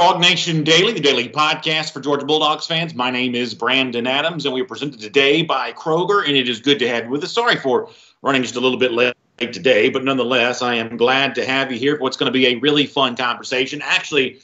DawgNation Daily, the daily podcast for Georgia Bulldogs fans. My name is Brandon Adams, and we are presented today by Kroger, and it is good to have you with us. Sorry for running just a little bit late today, but nonetheless, I am glad to have you here for what's going to be a really fun conversation. Actually,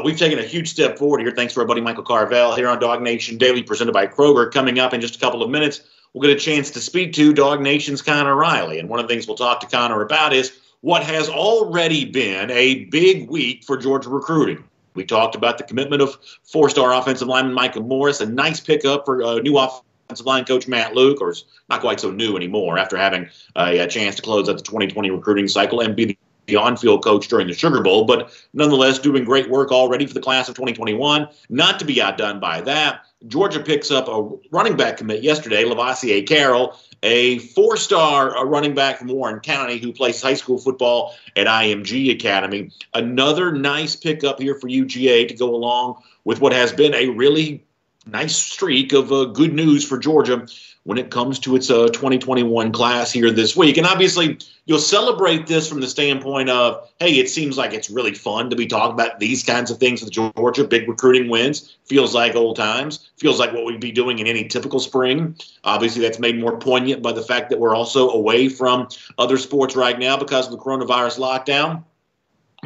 we've taken a huge step forward here, thanks to our buddy Michael Carvel here on DawgNation Daily, presented by Kroger. Coming up in just a couple of minutes, we'll get a chance to speak to DawgNation's Connor Riley, and one of the things we'll talk to Connor about is what has already been a big week for Georgia recruiting. We talked about the commitment of four-star offensive lineman Micah Morris, a nice pickup for new offensive line coach Matt Luke, or is not quite so new anymore after having a chance to close out the 2020 recruiting cycle and be the on-field coach during the Sugar Bowl, but nonetheless doing great work already for the class of 2021. Not to be outdone by that, Georgia picks up a running back commit yesterday, Lavoisier Carroll, a four-star running back from Warren County who plays high school football at IMG Academy. Another nice pickup here for UGA to go along with what has been a really nice streak of good news for Georgia when it comes to its 2021 class here this week. And obviously, you'll celebrate this from the standpoint of, hey, it seems like it's really fun to be talking about these kinds of things with Georgia, big recruiting wins. Feels like old times. Feels like what we'd be doing in any typical spring. Obviously, that's made more poignant by the fact that we're also away from other sports right now because of the coronavirus lockdown.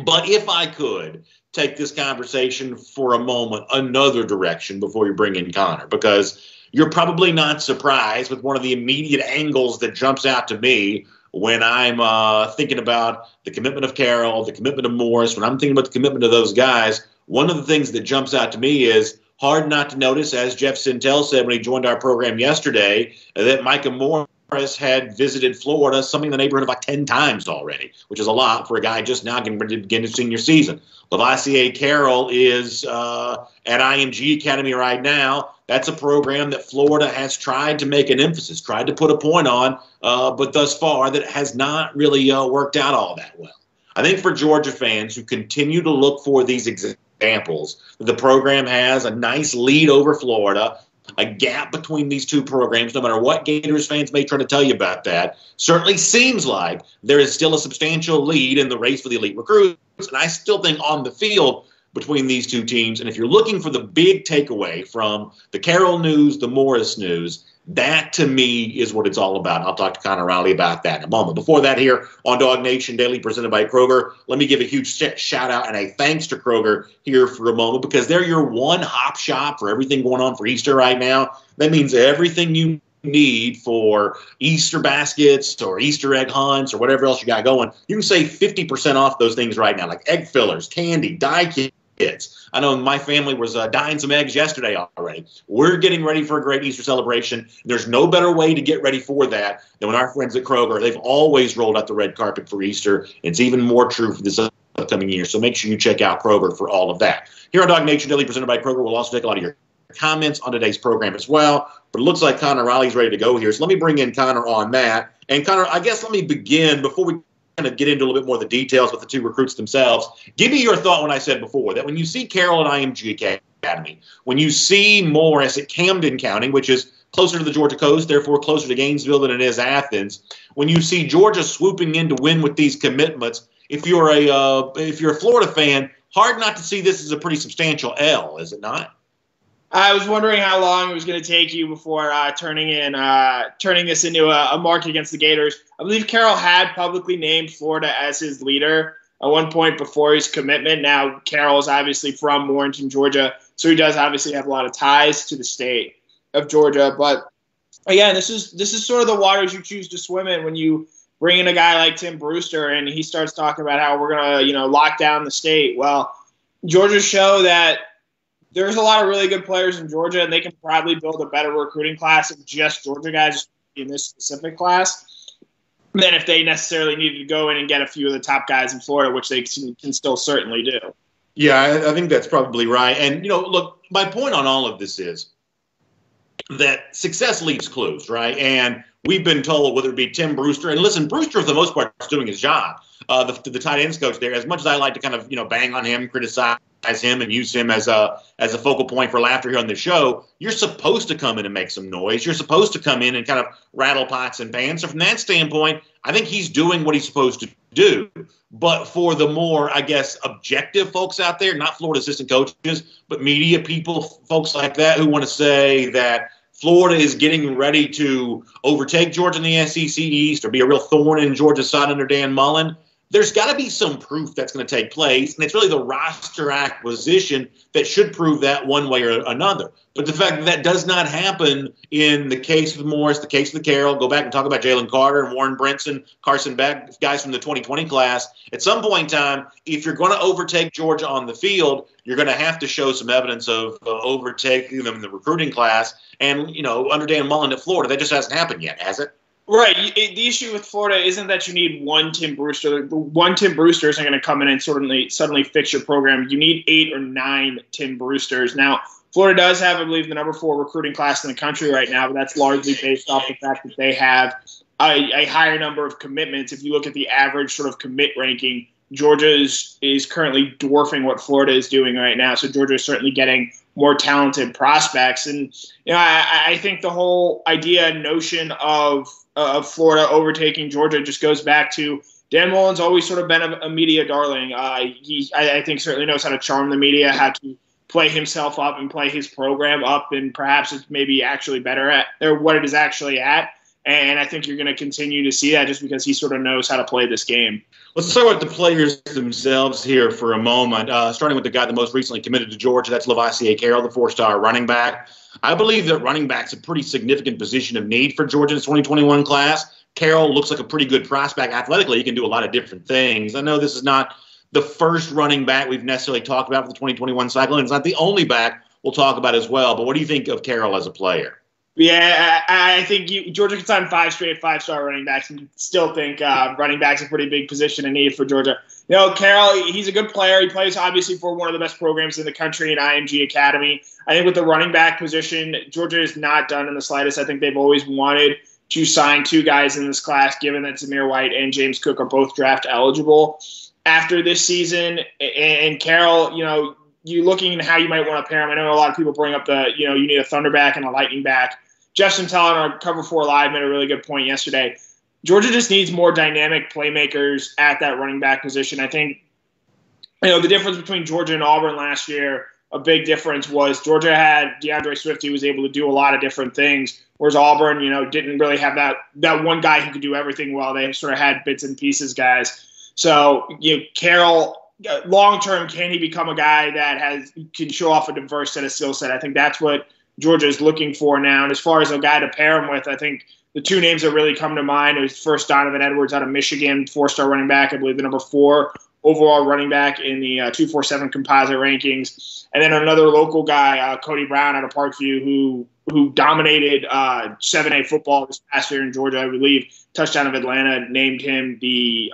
But if I could take this conversation for a moment another direction before you bring in Connor, because you're probably not surprised with one of the immediate angles that jumps out to me when I'm thinking about the commitment of Carroll, the commitment of Morris, when I'm thinking about the commitment of those guys. One of the things that jumps out to me is hard not to notice, as Jeff Sintel said when he joined our program yesterday, that Micah Morris had visited Florida something in the neighborhood of like 10 times already, which is a lot for a guy just now getting ready to begin his senior season. Lavoisier Carroll is at IMG Academy right now. That's a program that Florida has tried to make an emphasis, tried to put a point on, but thus far that has not really worked out all that well. I think for Georgia fans who continue to look for these examples, the program has a nice lead over Florida, a gap between these two programs, no matter what Gators fans may try to tell you about that, certainly seems like there is still a substantial lead in the race for the elite recruits. And I still think on the field between these two teams, and if you're looking for the big takeaway from the Carroll news, the Morris news, that to me is what it's all about. I'll talk to Connor Riley about that in a moment. Before that, here on DawgNation Daily, presented by Kroger, let me give a huge shout out and a thanks to Kroger here for a moment, because they're your one-hop shop for everything going on for Easter right now. That means everything you need for Easter baskets or Easter egg hunts or whatever else you got going. You can save 50% off those things right now, like egg fillers, candy, dye kits. I know my family was dyeing some eggs yesterday already. We're getting ready for a great Easter celebration. There's no better way to get ready for that than when our friends at Kroger, they've always rolled out the red carpet for Easter. It's even more true for this upcoming year. So make sure you check out Kroger for all of that. Here on DawgNation Daily, presented by Kroger, we'll also take a lot of your comments on today's program as well. But it looks like Connor Riley's ready to go here. So let me bring in Connor on that. And Connor, I guess let me begin before we kind of get into a little bit more of the details with the two recruits themselves. Give me your thought when I said before that when you see Carroll at IMG Academy, when you see Morris at Camden County, which is closer to the Georgia coast, therefore closer to Gainesville than it is Athens, when you see Georgia swooping in to win with these commitments, if you're a Florida fan, hard not to see this as a pretty substantial L, is it not? I was wondering how long it was going to take you before turning this into a mark against the Gators. I believe Carroll had publicly named Florida as his leader at one point before his commitment. Now, Carroll is obviously from Warrenton, Georgia, so he does obviously have a lot of ties to the state of Georgia. But again, this is sort of the waters you choose to swim in when you bring in a guy like Tim Brewster and he starts talking about how we're going to lock down the state. Well, Georgia show that there's a lot of really good players in Georgia, and they can probably build a better recruiting class of just Georgia guys in this specific class than if they necessarily needed to go in and get a few of the top guys in Florida, which they can still certainly do. Yeah, I think that's probably right. And, look, my point on all of this is that success leaves clues, right? And we've been told, whether it be Tim Brewster, and listen, Brewster, for the most part, is doing his job. The tight ends coach there, as much as I like to kind of, bang on him, criticize him and use him as a focal point for laughter here on the show, you're supposed to come in and make some noise. You're supposed to come in and kind of rattle pots and pans. So from that standpoint, I think he's doing what he's supposed to do. But for the more, I guess, objective folks out there, not Florida assistant coaches, but media people, folks like that who want to say that Florida is getting ready to overtake Georgia in the SEC East or be a real thorn in Georgia's side under Dan Mullen, there's got to be some proof that's going to take place, and it's really the roster acquisition that should prove that one way or another. But the fact that that does not happen in the case of Morris, the case of the Carroll, go back and talk about Jalen Carter and Warren Brinson, Carson Beck, guys from the 2020 class. At some point in time, if you're going to overtake Georgia on the field, you're going to have to show some evidence of overtaking them in the recruiting class. And, under Dan Mullen at Florida, that just hasn't happened yet, has it? Right. The issue with Florida isn't that you need one Tim Brewster. One Tim Brewster isn't going to come in and suddenly fix your program. You need 8 or 9 Tim Brewsters. Now, Florida does have, I believe, the number 4 recruiting class in the country right now, but that's largely based off the fact that they have a higher number of commitments. If you look at the average sort of commit ranking, Georgia is currently dwarfing what Florida is doing right now. So Georgia is certainly getting more talented prospects. And, I think the whole idea and notion of Florida overtaking Georgia just goes back to Dan Mullen's always sort of been a media darling. I think certainly knows how to charm the media, how to play himself up and play his program up, and perhaps it's maybe actually better at or what it is actually at. And I think you're going to continue to see that just because he sort of knows how to play this game. Let's talk about the players themselves here for a moment, starting with the guy that most recently committed to Georgia. That's Lavoisier Carroll, the 4-star running back. I believe that running back's a pretty significant position of need for Georgia's 2021 class. Carroll looks like a pretty good prospect. Athletically, he can do a lot of different things. I know this is not the first running back we've necessarily talked about for the 2021 cycle, and it's not the only back we'll talk about as well. But what do you think of Carroll as a player? Yeah, I think Georgia can sign 5 straight 5-star running backs and still think running back's a pretty big position in need for Georgia. Carroll, he's a good player. He plays obviously for one of the best programs in the country in IMG Academy. I think with the running back position, Georgia is not done in the slightest. I think they've always wanted to sign 2 guys in this class, given that Zamir White and James Cook are both draft eligible after this season. And Carroll, you looking at how you might want to pair him. I know a lot of people bring up you need a Thunderback and a Lightning back. Jeff Santella on our Cover 4 Live made a really good point yesterday. Georgia just needs more dynamic playmakers at that running back position. I think, the difference between Georgia and Auburn last year, a big difference was Georgia had DeAndre Swift, who was able to do a lot of different things, whereas Auburn, didn't really have that one guy who could do everything well. They sort of had bits and pieces guys. So, Carroll, long-term, can he become a guy that can show off a diverse set of skill set? I think that's what Georgia is looking for now. And as far as a guy to pair him with, I think the 2 names that really come to mind is first Donovan Edwards out of Michigan, 4-star running back, I believe the number 4 overall running back in the 247 composite rankings. And then another local guy, Cody Brown out of Parkview, who dominated 7A football this past year in Georgia. I believe Touchdown of Atlanta named him the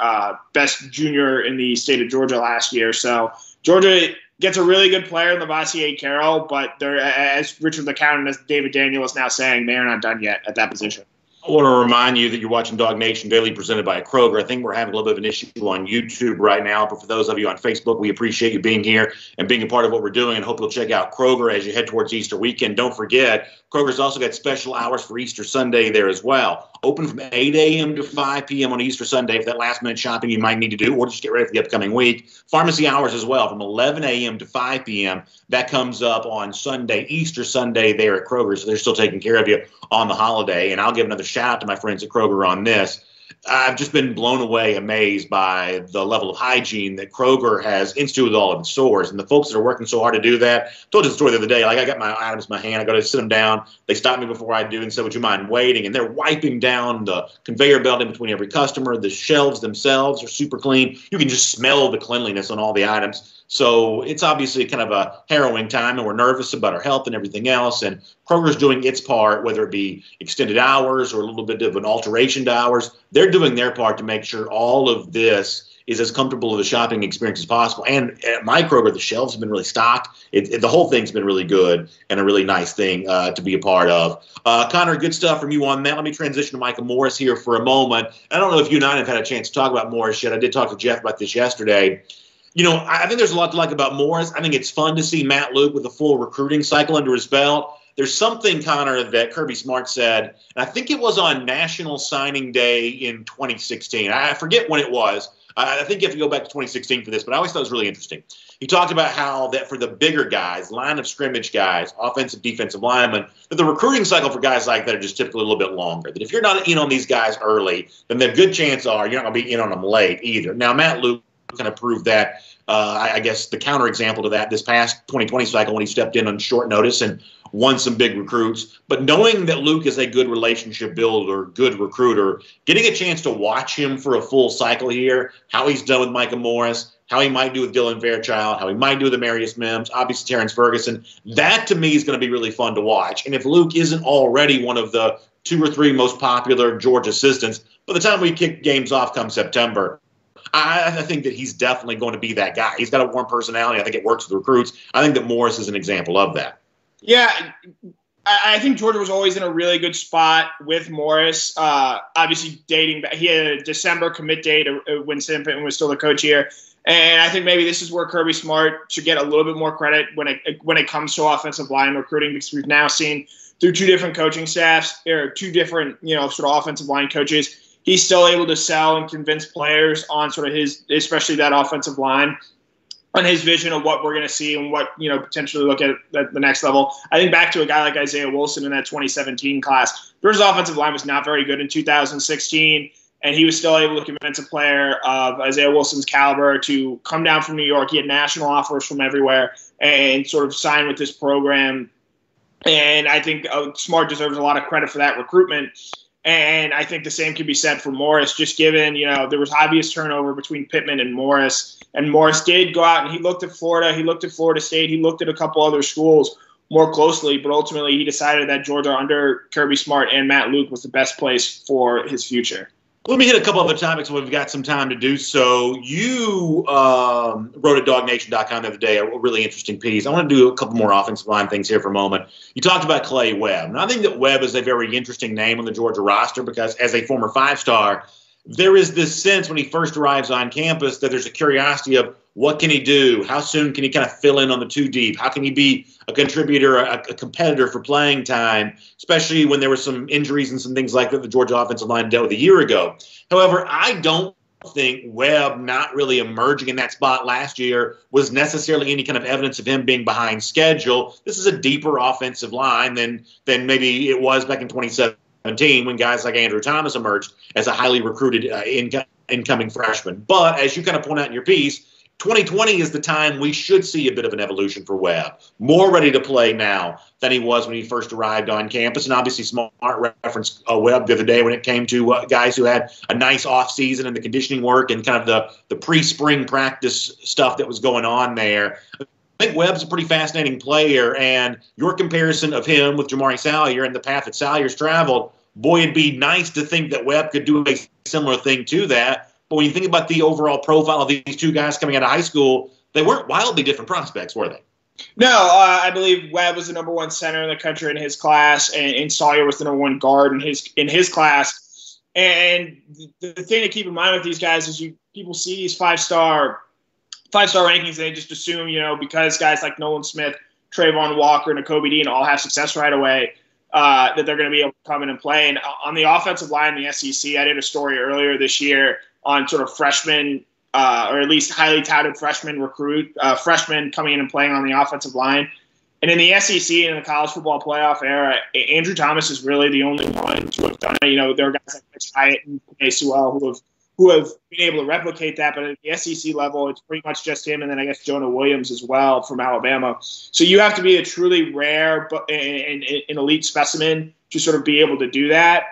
best junior in the state of Georgia last year. So Georgia gets a really good player in Lavoisier Carroll, but they're, as Richard LeCounte and as David Daniel is now saying, they are not done yet at that position. I want to remind you that you're watching DawgNation Daily presented by Kroger. I think we're having a little bit of an issue on YouTube right now, but for those of you on Facebook, we appreciate you being here and being a part of what we're doing, and hope you'll check out Kroger as you head towards Easter weekend. Don't forget, Kroger's also got special hours for Easter Sunday there as well. Open from 8 a.m. to 5 p.m. on Easter Sunday for that last-minute shopping you might need to do, or just get ready for the upcoming week. Pharmacy hours as well from 11 a.m. to 5 p.m. That comes up on Sunday, Easter Sunday there at Kroger, so they're still taking care of you on the holiday. And I'll give another shout-out to my friends at Kroger on this. I've just been blown away, amazed by the level of hygiene that Kroger has instituted with all of its stores. And the folks that are working so hard to do that, I told you the story the other day, like I got my items in my hand, I go to sit them down. They stop me before I do and say, would you mind waiting? And they're wiping down the conveyor belt in between every customer. The shelves themselves are super clean. You can just smell the cleanliness on all the items. So it's obviously kind of a harrowing time, and we're nervous about our health and everything else. And Kroger's doing its part, whether it be extended hours or a little bit of an alteration to hours. They're doing their part to make sure all of this is as comfortable of a shopping experience as possible. And at my Kroger, the shelves have been really stocked. The whole thing's been really good and a really nice thing to be a part of. Connor, good stuff from you on that. Let me transition to Michael Morris here for a moment. I don't know if you and I have had a chance to talk about Morris yet. I did talk to Jeff about this yesterday. I think there's a lot to like about Morris. I think it's fun to see Matt Luke with a full recruiting cycle under his belt. There's something, Connor, that Kirby Smart said, and I think it was on National Signing Day in 2016. I forget when it was. I think you have to go back to 2016 for this, but I always thought it was really interesting. He talked about how that for the bigger guys, line of scrimmage guys, offensive, defensive linemen, that the recruiting cycle for guys like that are just typically a little bit longer. That if you're not in on these guys early, then the good chance are you're not going to be in on them late either. Now, Matt Luke kind of proved that. I guess the counterexample to that this past 2020 cycle when he stepped in on short notice and won some big recruits. But knowing that Luke is a good relationship builder, good recruiter, getting a chance to watch him for a full cycle here, how he's done with Micah Morris, how he might do with Dylan Fairchild, how he might do with Amarius Mims, obviously Terrence Ferguson, that to me is going to be really fun to watch. And if Luke isn't already one of the 2 or 3 most popular Georgia assistants, by the time we kick games off come September, I think that he's definitely going to be that guy. He's got a warm personality. I think it works with recruits. I think that Morris is an example of that. Yeah, I think Georgia was always in a really good spot with Morris. Obviously, dating back, he had a December commit date when Sam Pittman was still the coach here. And I think maybe this is where Kirby Smart should get a little bit more credit when it comes to offensive line recruiting, because we've now seen through 2 different coaching staffs, or 2 different, sort of offensive line coaches, he's still able to sell and convince players on sort of his, especially that offensive line, on his vision of what we're going to see and what, potentially look at the next level. I think back to a guy like Isaiah Wilson in that 2017 class. Georgia's offensive line was not very good in 2016, and he was still able to convince a player of Isaiah Wilson's caliber to come down from New York. He had national offers from everywhere and sort of sign with this program. And I think Smart deserves a lot of credit for that recruitment. And I think the same can be said for Morris, just given, there was obvious turnover between Pittman and Morris. And Morris did go out and he looked at Florida. He looked at Florida State. He looked at a couple other schools more closely. But ultimately, he decided that Georgia under Kirby Smart and Matt Luke was the best place for his future. Let me hit a couple other topics when we've got some time to do so. You wrote at DawgNation.com the other day a really interesting piece. I want to do a couple more offensive line things here for a moment. You talked about Clay Webb. And I think that Webb is a very interesting name on the Georgia roster because as a former 5-star, there is this sense when he first arrives on campus that there's a curiosity of what can he do? How soon can he kind of fill in on the 2 deep? How can he be a contributor, a competitor for playing time, especially when there were some injuries and some things like that the Georgia offensive line dealt with a year ago. However, I don't think Webb not really emerging in that spot last year was necessarily any kind of evidence of him being behind schedule. This is a deeper offensive line than maybe it was back in 2017 when guys like Andrew Thomas emerged as a highly recruited incoming freshman. But as you kind of point out in your piece, 2020 is the time we should see a bit of an evolution for Webb. More ready to play now than he was when he first arrived on campus. And obviously Smart referenced Webb the other day when it came to guys who had a nice offseason and the conditioning work and kind of the pre-spring practice stuff that was going on there. I think Webb's a pretty fascinating player, and your comparison of him with Jamari Salyer and the path that Salyer's traveled, boy, it'd be nice to think that Webb could do a similar thing to that. But when you think about the overall profile of these 2 guys coming out of high school, they weren't wildly different prospects, were they? No, I believe Webb was the number 1 center in the country in his class, and Salyer was the number 1 guard in his class. And the thing to keep in mind with these guys is people see these five-star rankings, and they just assume, because guys like Nolan Smith, Trayvon Walker, and Nakobe Dean all have success right away, that they're going to be able to come in and play. And on the offensive line in the SEC, I did a story earlier this year on sort of freshmen, or at least highly touted freshmen coming in and playing on the offensive line. And in the SEC and in the college football playoff era, Andrew Thomas is really the only one to have done it. There are guys like Mitch Hyatt and Pace who have been able to replicate that. But at the SEC level, it's pretty much just him, and then I guess Jonah Williams as well from Alabama. So you have to be a truly rare and elite specimen to sort of be able to do that.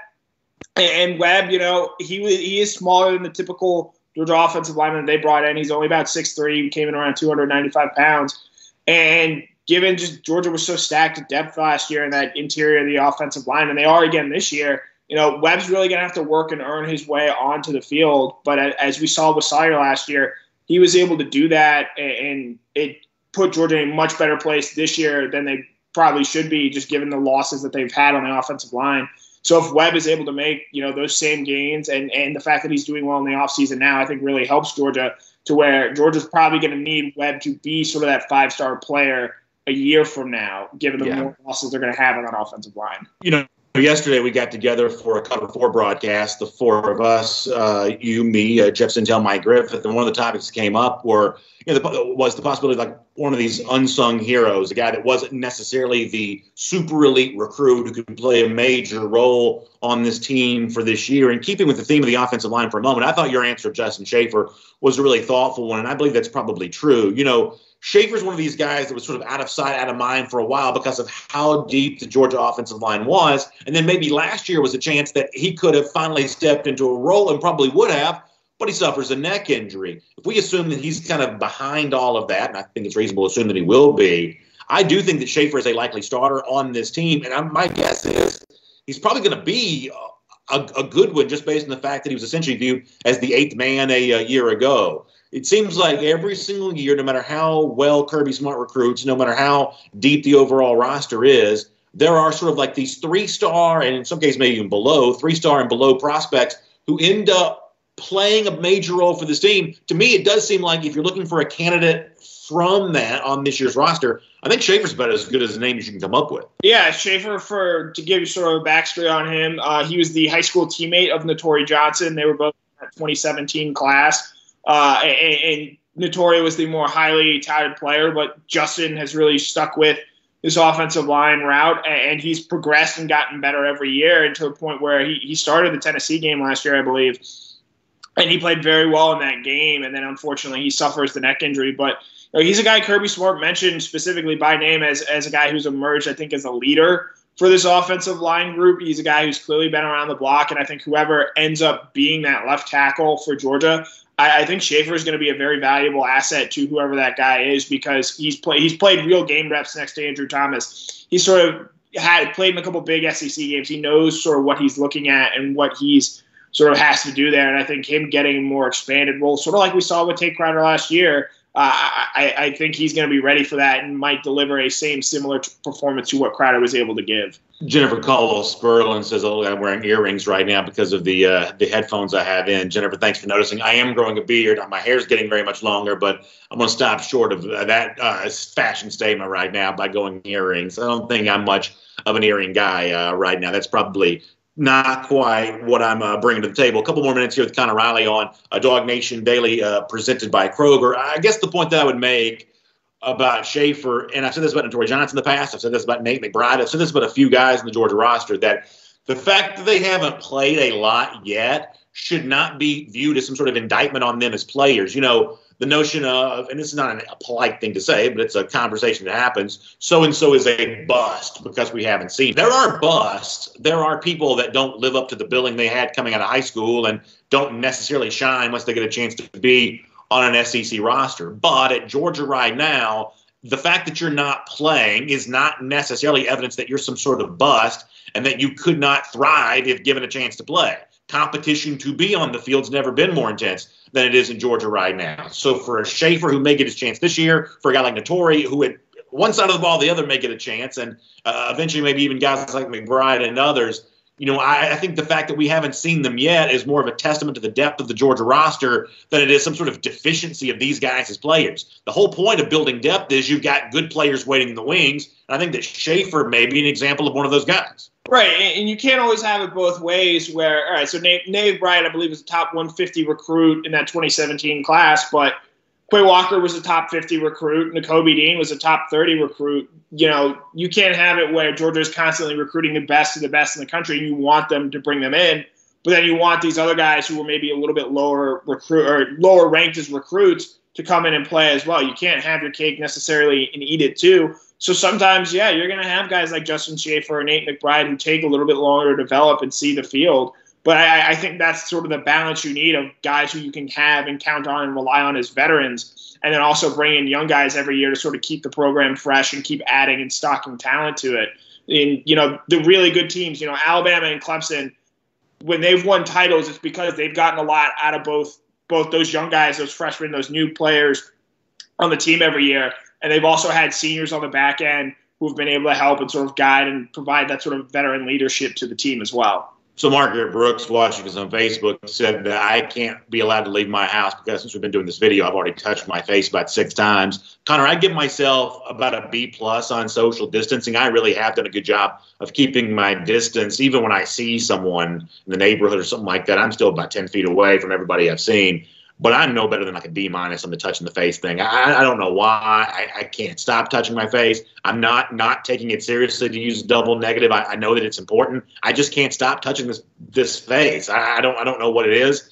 And Webb, he is smaller than the typical Georgia offensive lineman they brought in. He's only about 6'3". He came in around 295 pounds. And given just Georgia was so stacked at depth last year in that interior of the offensive line, and they are again this year, Webb's really going to have to work and earn his way onto the field. But as we saw with Salyer last year, he was able to do that, and it put Georgia in a much better place this year than they probably should be, just given the losses that they've had on the offensive line. So if Webb is able to make, those same gains and the fact that he's doing well in the offseason now, I think really helps Georgia to where Georgia's probably going to need Webb to be sort of that five-star player a year from now, given the more losses they're going to have on that offensive line. Yesterday we got together for a Cover 4 broadcast, the four of us, you, me, Jeff Sintel, Mike Griffith, and one of the topics that came up was the possibility of like one of these unsung heroes, a guy that wasn't necessarily the super elite recruit who could play a major role on this team for this year. And keeping with the theme of the offensive line for a moment, I thought your answer, Justin Schaefer, was a really thoughtful one, and I believe that's probably true. Schaefer's one of these guys that was sort of out of sight, out of mind for a while because of how deep the Georgia offensive line was. And then maybe last year was a chance that he could have finally stepped into a role and probably would have, but he suffers a neck injury. If we assume that he's kind of behind all of that, and I think it's reasonable to assume that he will be, I do think that Schaefer is a likely starter on this team. And my guess is he's probably going to be a good one just based on the fact that he was essentially viewed as the eighth man a year ago. It seems like every single year, no matter how well Kirby Smart recruits, no matter how deep the overall roster is, there are sort of like these 3-star, and in some cases maybe even below, 3-star and below prospects who end up playing a major role for this team. To me, it does seem like if you're looking for a candidate from that on this year's roster, I think Schaefer's about as good as a name as you can come up with. Yeah, Schaefer, to give you sort of a backstory on him, he was the high school teammate of Notori Johnson. They were both in that 2017 class. And Notori was the more highly touted player, but Justin has really stuck with this offensive line route, and he's progressed and gotten better every year, and to the point where he started the Tennessee game last year, I believe, and he played very well in that game, and then unfortunately he suffers the neck injury. But he's a guy Kirby Smart mentioned specifically by name as a guy who's emerged, I think, as a leader for this offensive line group. He's a guy who's clearly been around the block, and I think whoever ends up being that left tackle for Georgia, I think Schaefer is going to be a very valuable asset to whoever that guy is, because he's played real game reps next to Andrew Thomas. He sort of played in a couple big SEC games. He knows sort of what he's looking at and what he's sort of has to do there. And I think him getting a more expanded role, sort of like we saw with Tate Crowder last year, I think he's going to be ready for that and might deliver a similar performance to what Crowder was able to give. Jennifer Caldwell Sperlin says, I'm wearing earrings right now because of the headphones I have in. Jennifer, thanks for noticing. I am growing a beard. My hair's getting very much longer, but I'm going to stop short of that fashion statement right now by going earrings. I don't think I'm much of an earring guy right now. That's probably not quite what I'm bringing to the table. A couple more minutes here with Connor Riley on DawgNation Daily presented by Kroger. I guess the point that I would make about Schaefer, and I've said this about Notori Johnson in the past, I've said this about Nate McBride, I've said this about a few guys in the Georgia roster, that the fact that they haven't played a lot yet should not be viewed as some sort of indictment on them as players. The notion of, and this is not a polite thing to say, but it's a conversation that happens, so-and-so is a bust because we haven't seen. There are busts. There are people that don't live up to the billing they had coming out of high school and don't necessarily shine once they get a chance to be on an SEC roster. But at Georgia right now, the fact that you're not playing is not necessarily evidence that you're some sort of bust and that you could not thrive if given a chance to play. Competition to be on the field's never been more intense than it is in Georgia right now. So for a Schaefer who may get his chance this year, for a guy like Notori who at one side of the ball, the other may get a chance, and eventually maybe even guys like McBride and others, I think the fact that we haven't seen them yet is more of a testament to the depth of the Georgia roster than it is some sort of deficiency of these guys as players. The whole point of building depth is you've got good players waiting in the wings. And I think that Schaefer may be an example of one of those guys. Right, and you can't always have it both ways where, all right, so Nate McBride, I believe, was a top 150 recruit in that 2017 class, but Quay Walker was a top 50 recruit. Nakobe Dean was a top 30 recruit. You can't have it where Georgia is constantly recruiting the best of the best in the country, and you want them to bring them in, but then you want these other guys who were maybe a little bit lower ranked as recruits to come in and play as well. You can't have your cake necessarily and eat it too. So sometimes, yeah, you're going to have guys like Justin Schaefer and Nate McBride who take a little bit longer to develop and see the field. But I think that's sort of the balance you need of guys who you can have and count on and rely on as veterans, and then also bring in young guys every year to sort of keep the program fresh and keep adding and stocking talent to it. And, the really good teams, Alabama and Clemson, when they've won titles, it's because they've gotten a lot out of both those young guys, those freshmen, those new players on the team every year. And they've also had seniors on the back end who've been able to help and sort of guide and provide that sort of veteran leadership to the team as well. So Margaret Brooks, watching us on Facebook, said that I can't be allowed to leave my house because since we've been doing this video, I've already touched my face about 6 times. Connor, I give myself about a B+ on social distancing. I really have done a good job of keeping my distance. Even when I see someone in the neighborhood or something like that, I'm still about 10 feet away from everybody I've seen. But I'm no better than like a B- on the touching the face thing. I don't know why. I can't stop touching my face. I'm not taking it seriously to use double negative. I know that it's important. I just can't stop touching this face. I don't know what it is.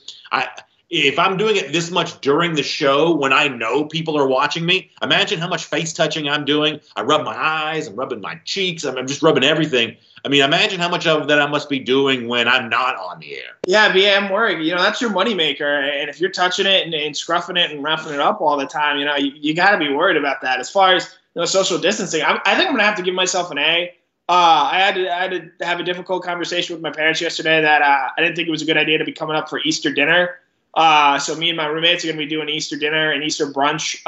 If I'm doing it this much during the show when I know people are watching me, imagine how much face touching I'm doing. I rub my eyes, I'm rubbing my cheeks, I'm just rubbing everything. I mean, imagine how much of that I must be doing when I'm not on the air. Yeah, I'm worried. That's your moneymaker. And if you're touching it and scruffing it and roughing it up all the time, you got to be worried about that. As far as social distancing, I think I'm going to have to give myself an A. I had to have a difficult conversation with my parents yesterday that I didn't think it was a good idea to be coming up for Easter dinner. So me and my roommates are going to be doing Easter dinner and Easter brunch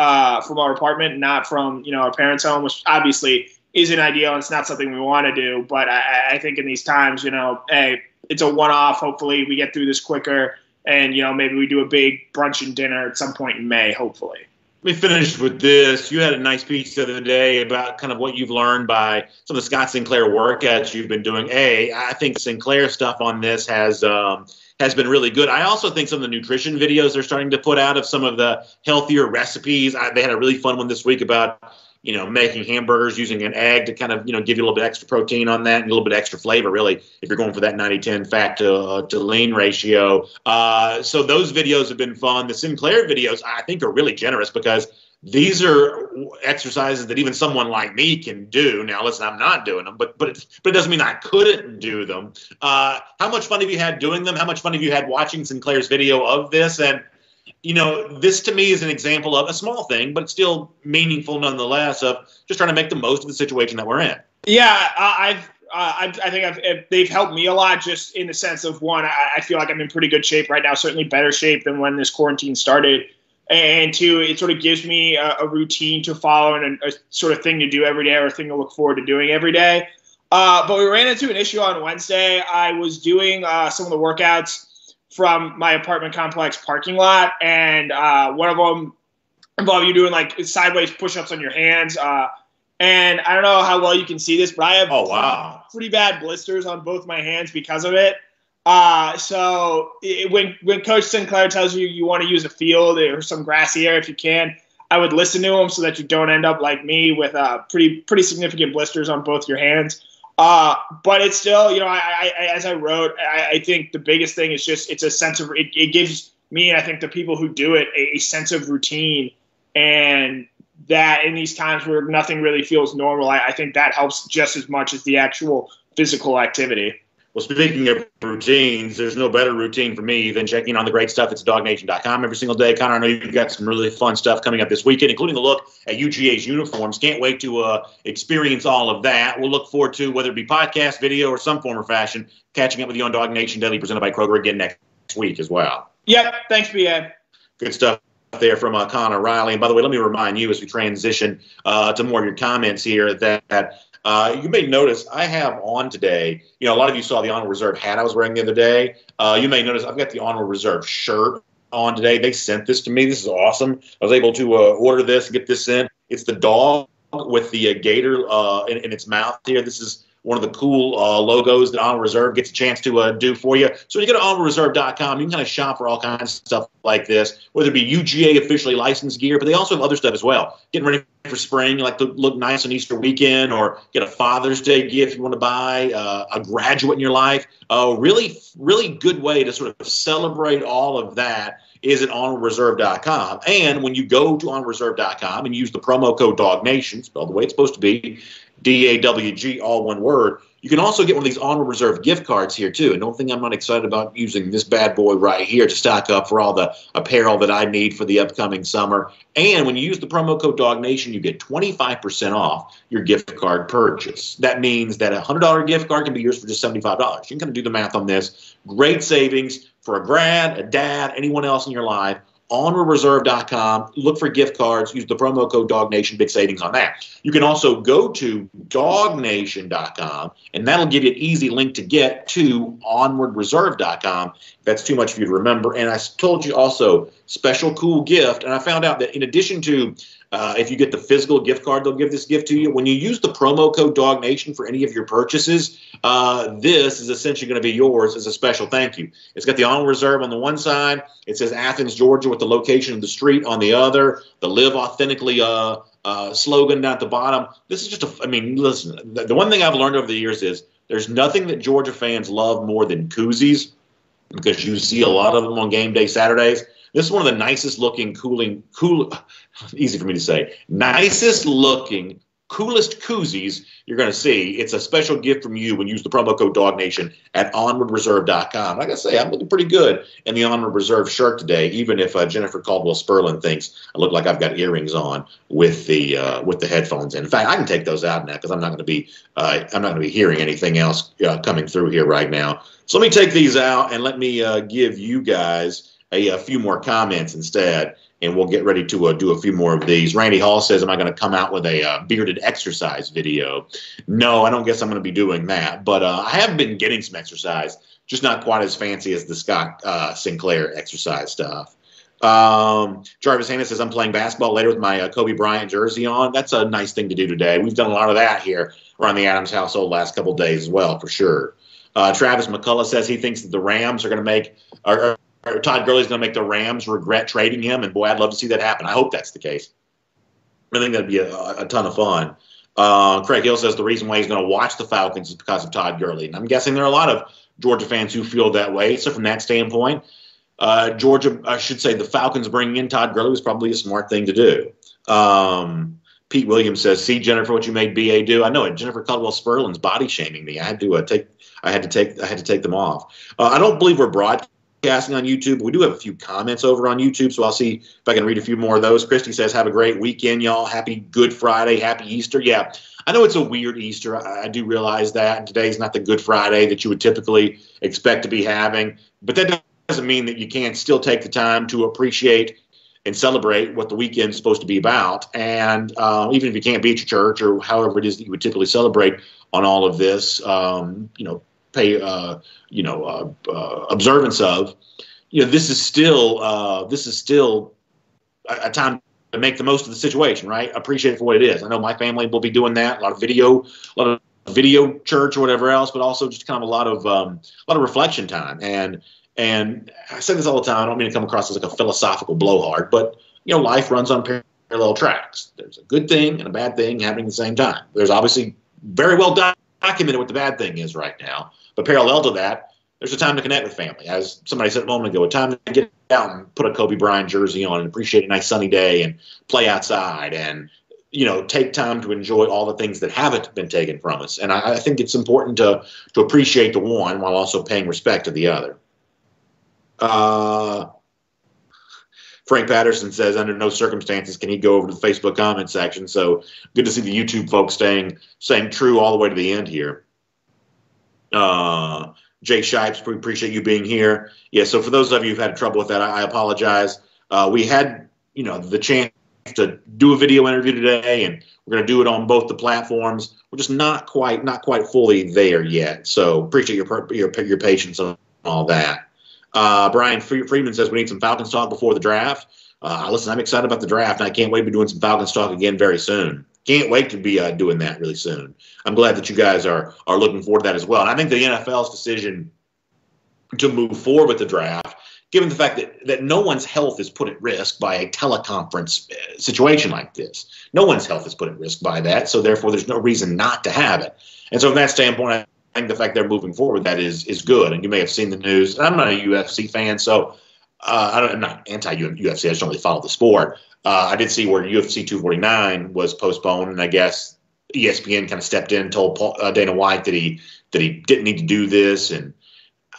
from our apartment, not from our parents' home, which obviously isn't ideal and it's not something we want to do. But I think in these times, hey, it's a one-off. Hopefully we get through this quicker and, maybe we do a big brunch and dinner at some point in May, hopefully. Let me finish with this. You had a nice piece the other day about kind of what you've learned by some of the Scott Sinclair workouts you've been doing. I think Sinclair stuff on this has been really good. I also think some of the nutrition videos they're starting to put out of some of the healthier recipes. They had a really fun one this week about making hamburgers using an egg to kind of, give you a little bit extra protein on that and a little bit extra flavor, really, if you're going for that 90-10 fat to lean ratio. So those videos have been fun. The Sinclair videos, I think, are really generous because these are exercises that even someone like me can do. Now, listen, I'm not doing them, but it doesn't mean I couldn't do them. How much fun have you had doing them? How much fun have you had watching Sinclair's video of this? And this to me is an example of a small thing, but still meaningful nonetheless, of just trying to make the most of the situation that we're in. Yeah, I think they've helped me a lot, just in the sense of, one, I feel like I'm in pretty good shape right now, certainly better shape than when this quarantine started. And 2, it sort of gives me a routine to follow and a sort of thing to do every day, or a thing to look forward to doing every day. But we ran into an issue on Wednesday. I was doing some of the workouts from my apartment complex parking lot, and one of them involved you doing like sideways push-ups on your hands. And I don't know how well you can see this, but I have pretty bad blisters on both my hands because of it. So when Coach Sinclair tells you want to use a field or some grassy area if you can, I would listen to him so that you don't end up like me with pretty significant blisters on both your hands. But it's still, as I wrote, I think the biggest thing is just it's a sense of it gives me, and I think the people who do it, a sense of routine, and that in these times where nothing really feels normal, I think that helps just as much as the actual physical activity. Well, speaking of routines, there's no better routine for me than checking on the great stuff that's DawgNation.com every single day. Connor, I know you've got some really fun stuff coming up this weekend, including a look at UGA's uniforms. Can't wait to experience all of that. We'll look forward to, whether it be podcast, video, or some form or fashion, catching up with you on DawgNation Daily, presented by Kroger, again next week as well. Yep. Thanks, BA. Good stuff there from Connor Riley. And by the way, let me remind you as we transition to more of your comments here that you may notice I have on today, a lot of you saw the Honorable Reserve hat I was wearing the other day. You may notice I've got the Honorable Reserve shirt on today. They sent this to me. This is awesome. I was able to order this, get this in. It's the dog with the gator in its mouth here. This is one of the cool logos that Honorable Reserve gets a chance to do for you. So when you go to honorablereserve.com, you can kind of shop for all kinds of stuff like this, whether it be UGA officially licensed gear, but they also have other stuff as well. Getting ready for spring, you like to look nice on Easter weekend, or get a Father's Day gift you want to buy, a graduate in your life. A really, really good way to sort of celebrate all of that is at honorablereserve.com. And when you go to honorablereserve.com and use the promo code DawgNation, spelled the way it's supposed to be, DAWG, all one word, you can also get one of these Honorable Reserve gift cards here, too. And don't think I'm not excited about using this bad boy right here to stock up for all the apparel that I need for the upcoming summer. And when you use the promo code DawgNation, you get 25% off your gift card purchase. That means that a $100 gift card can be yours for just $75. You can kind of do the math on this. Great savings for a grad, a dad, anyone else in your life. onwardreserve.com. Look for gift cards. Use the promo code DawgNation. Big savings on that. You can also go to DawgNation.com, and that'll give you an easy link to get to onwardreserve.com. If that's too much for you to remember. And I told you also, special cool gift. And I found out that in addition to if you get the physical gift card, they'll give this gift to you. When you use the promo code DawgNation for any of your purchases, this is essentially going to be yours as a special thank you. It's got the On Reserve on the one side. It says Athens, Georgia, with the location of the street on the other. The Live Authentically slogan down at the bottom. This is just listen, the one thing I've learned over the years is there's nothing that Georgia fans love more than koozies, because you see a lot of them on game day Saturdays. This is one of the nicest looking, easy for me to say, nicest looking, coolest koozies you're going to see. It's a special gift from you when you use the promo code DawgNation at onwardreserve.com. Like I say, I'm looking pretty good in the Onward Reserve shirt today, even if Jennifer Caldwell-Sperlin thinks I look like I've got earrings on with the headphones in. In fact, I can take those out now because I'm not going to be hearing anything else coming through here right now. So let me take these out and let me give you guys a few more comments instead, and we'll get ready to do a few more of these. Randy Hall says, am I going to come out with a bearded exercise video? No, I don't guess I'm going to be doing that, but I have been getting some exercise, just not quite as fancy as the Scott Sinclair exercise stuff. Jarvis Hanna says, I'm playing basketball later with my Kobe Bryant jersey on. That's a nice thing to do today. We've done a lot of that here around the Adams household last couple of days as well, for sure. Travis McCullough says he thinks that the Rams are going to make Todd Gurley's going to make the Rams regret trading him, and boy, I'd love to see that happen. I hope that's the case. I think that'd be a ton of fun. Craig Hill says the reason why he's going to watch the Falcons is because of Todd Gurley. And I'm guessing there are a lot of Georgia fans who feel that way. So from that standpoint, the Falcons bringing in Todd Gurley was probably a smart thing to do. Pete Williams says, see, Jennifer, what you made BA do? I know it. Jennifer Caldwell-Sperlin's body shaming me. I had to take them off. I don't believe we're broadcasting on YouTube. We do have a few comments over on YouTube, so I'll see if I can read a few more of those. Christy says, have a great weekend, y'all. Happy Good Friday. Happy Easter. Yeah, I know it's a weird Easter. I do realize that. Today's not the Good Friday that you would typically expect to be having, but that doesn't mean that you can't still take the time to appreciate and celebrate what the weekend's supposed to be about. And even if you can't be at your church or however it is that you would typically celebrate on all of this, pay observance of, this is still a time to make the most of the situation, right? Appreciate it for what it is. I know my family will be doing that, a lot of video church or whatever else, but also just kind of a lot of reflection time. And I say this all the time. I don't mean to come across as like a philosophical blowhard, but life runs on parallel tracks. There's a good thing and a bad thing happening at the same time. There's obviously very well documented what the bad thing is right now. But parallel to that, there's a time to connect with family. As somebody said a moment ago, a time to get out and put a Kobe Bryant jersey on and appreciate a nice sunny day and play outside and, take time to enjoy all the things that haven't been taken from us. And I think it's important to appreciate the one while also paying respect to the other. Frank Patterson says, under no circumstances can he go over to the Facebook comment section. So good to see the YouTube folks staying true all the way to the end here. Jay Shipes, we appreciate you being here. Yeah, so for those of you who've had trouble with that, I apologize. We had, the chance to do a video interview today, and we're going to do it on both the platforms. We're just not quite fully there yet. So appreciate your patience on all that. Brian Friedman says we need some Falcons talk before the draft. Listen, I'm excited about the draft, and I can't wait to be doing some Falcons talk again very soon. Can't wait to be doing that really soon. I'm glad that you guys are looking forward to that as well. And I think the NFL's decision to move forward with the draft, given the fact that no one's health is put at risk by a teleconference situation like this. No one's health is put at risk by that, so therefore there's no reason not to have it. And so from that standpoint, I think the fact they're moving forward with that is good. And you may have seen the news. I'm not a UFC fan, so I'm not anti-UFC. I just don't really follow the sport. I did see where UFC 249 was postponed, and I guess ESPN kind of stepped in and told Dana White that he didn't need to do this. And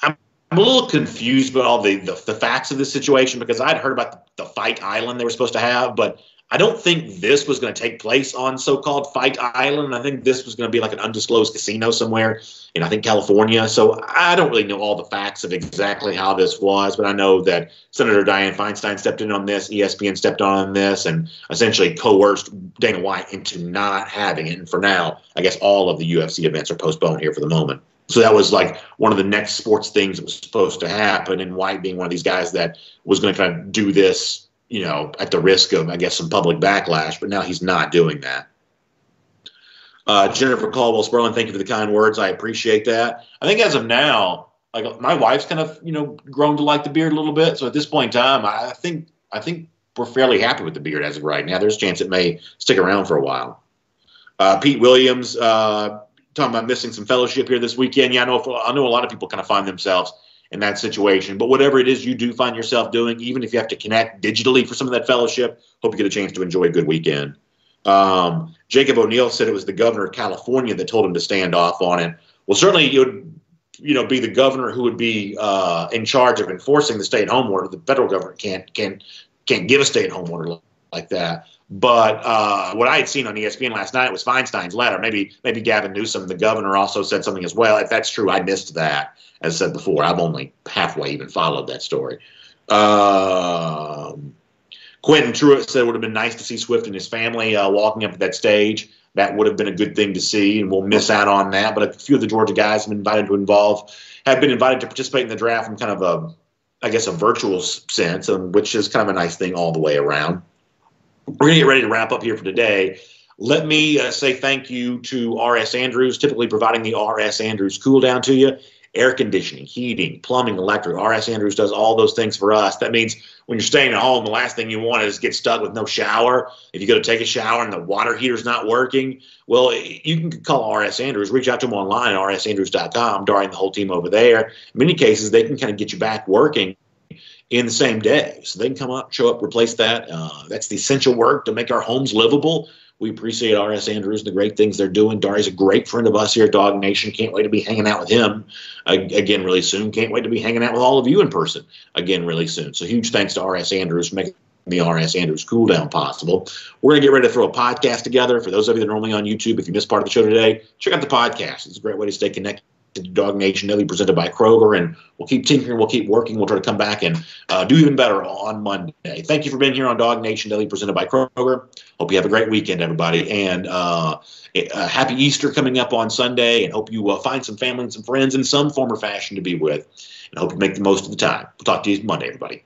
I'm a little confused about all the facts of this situation, because I'd heard about the Fight Island they were supposed to have, but I don't think this was going to take place on so-called Fight Island. I think this was going to be like an undisclosed casino somewhere in, I think, California. So I don't really know all the facts of exactly how this was, but I know that Senator Dianne Feinstein stepped in on this, ESPN stepped on this, and essentially coerced Dana White into not having it. And for now, I guess all of the UFC events are postponed here for the moment. So that was like one of the next sports things that was supposed to happen, and White being one of these guys that was going to kind of do this, at the risk of, I guess, some public backlash, but now he's not doing that. Jennifer Caldwell Sperlin, thank you for the kind words. I appreciate that. I think as of now, like my wife's kind of, grown to like the beard a little bit. So at this point in time, I think we're fairly happy with the beard as of right now. There's a chance it may stick around for a while. Pete Williams, talking about missing some fellowship here this weekend. Yeah, I know a lot of people kind of find themselves in that situation. But whatever it is you do find yourself doing, even if you have to connect digitally for some of that fellowship, hope you get a chance to enjoy a good weekend. Jacob O'Neill said it was the governor of California that told him to stand off on it. Well, certainly it would, be the governor who would be in charge of enforcing the stay-at-home order. The federal government can't give a stay-at-home order like that. But what I had seen on ESPN last night was Feinstein's letter. Maybe Gavin Newsom, the governor, also said something as well. If that's true, I missed that. As I said before, I've only halfway even followed that story. Quentin Truitt said it would have been nice to see Swift and his family walking up to that stage. That would have been a good thing to see, and we'll miss out on that. But a few of the Georgia guys have been invited to participate in the draft in kind of a virtual sense, which is kind of a nice thing all the way around. We're going to get ready to wrap up here for today. Let me say thank you to R.S. Andrews, typically providing the R.S. Andrews cool down to you. Air conditioning, heating, plumbing, electric. R.S. Andrews does all those things for us. That means when you're staying at home, the last thing you want is get stuck with no shower. If you go to take a shower and the water heater's not working, well, you can call R.S. Andrews. Reach out to them online at rsandrews.com. Darring the whole team over there. In many cases, they can kind of get you back working in the same day. So they can come up, show up, replace that. That's the essential work to make our homes livable. We appreciate R.S. Andrews and the great things they're doing. Dari's a great friend of us here at DawgNation. Can't wait to be hanging out with him again really soon. Can't wait to be hanging out with all of you in person again really soon. So huge thanks to R.S. Andrews for making the R.S. Andrews cool down possible. We're going to get ready to throw a podcast together. For those of you that are only on YouTube, if you missed part of the show today, check out the podcast. It's a great way to stay connected to DawgNation Daily presented by Kroger, and we'll keep tinkering, we'll keep working, we'll try to come back and do even better on Monday. Thank you for being here on DawgNation Daily presented by Kroger. Hope you have a great weekend, everybody, and happy Easter coming up on Sunday, and hope you find some family and some friends in some form or fashion to be with, and hope you make the most of the time. We'll talk to you Monday, everybody.